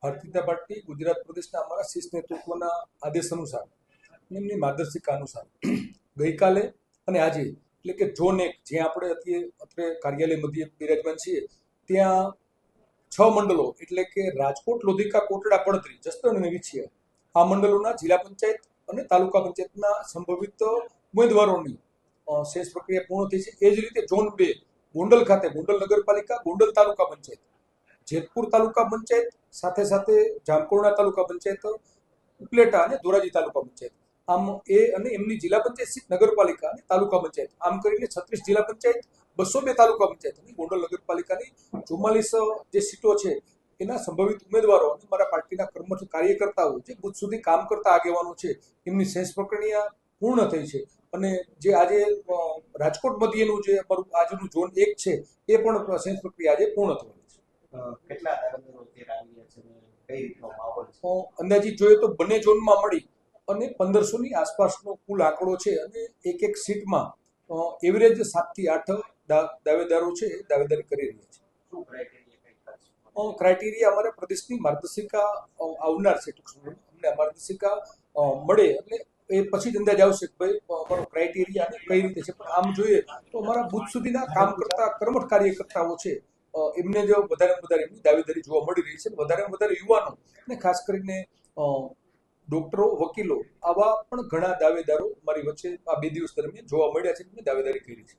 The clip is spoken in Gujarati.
ભારતીય જનતા પાર્ટી ગુજરાત પ્રદેશના અમારા શીર્ષ નેતૃત્વના આદેશ અનુસાર અને એમની માર્ગદર્શિકા અનુસાર ગઈકાલે અને આજે એટલે કે ઝોન 1 જ્યાં આપણે અત્રે કાર્યાલય મધ્યે બિરાજમાન છીએ ત્યાં 6 મંડળો એટલે કે રાજકોટ, લોધિકા, કોટડા, પડતરી, જસદણ અને વિછિયા આ મંડળોના જિલ્લા પંચાયત અને તાલુકા પંચાયતના સંભવિત ઉમેદવારોની શેષ પ્રક્રિયા પૂર્ણ થઈ છે। એ જ રીતે ઝોન 2 ગોંડલ ખાતે ગોંડલ નગરપાલિકા, ગોંડલ તાલુકા પંચાયત, જેતપુર તાલુકા પંચાયત સાથે સાથે જામકુરણા તાલુકા પંચાયત, ઉપલેટા અને ધોરાજી તાલુકા પંચાયત આમ એ અને એમની જિલ્લા પંચાયત, નગરપાલિકા અને તાલુકા પંચાયત આમ કરીને 36 જિલ્લા પંચાયત, 202 તાલુકા પંચાયત અને ગોંડલ નગરપાલિકાની 44 જે સીટો છે એના સંભવિત ઉમેદવારો અને મારા પાર્ટીના કર્મઠ કાર્યકર્તાઓ જે બુથ સુધી કામ કરતા આગેવાનો છે એમની શેષ પ્રક્રિયા પૂર્ણ થઈ છે અને જે આજે રાજકોટ મધ્યનું જે અમારું આજનું ઝોન 1 છે એ પણ શેષ પ્રક્રિયા આજે પૂર્ણ થવાની છે। કેટલા દાવેદારો અત્યારે આવ્યા છે અને કઈ રીતનો માહોલ છે? અંદાજિત જોઈએ તો બંને ઝોનમાં મળી અને 1500ની આસપાસનો કુલ આંકડો છે અને એક સીટમાં એવરેજ 7 થી 8 દાવેદારો છે દાવેદારી કરી રહ્યા છે। શું ક્રાઇટેરિયા અમારા પ્રદેશની માર્ગદર્શિકા આવનાર છે, ટૂંક સમયમાં અમને માર્ગદર્શિકા મળે એટલે એ પછી જ અંદાજ આવશે કે ભાઈ અમારો ક્રાઇટેરિયા અને કઈ રીતે છે। પણ આમ જોઈએ તો અમારા બુથ સુધીના કામ કરતા કર્મઠ કાર્યકર્તાઓ છે એમને જો વધારે એમની દાવેદારી જોવા મળી રહી છે। વધારે યુવાનો અને ખાસ કરીને ડોક્ટરો, વકીલો આવા પણ ઘણા દાવેદારો મારી વચ્ચે આ 2 દિવસ દરમિયાન જોવા મળ્યા છે, એમની દાવેદારી કરી છે।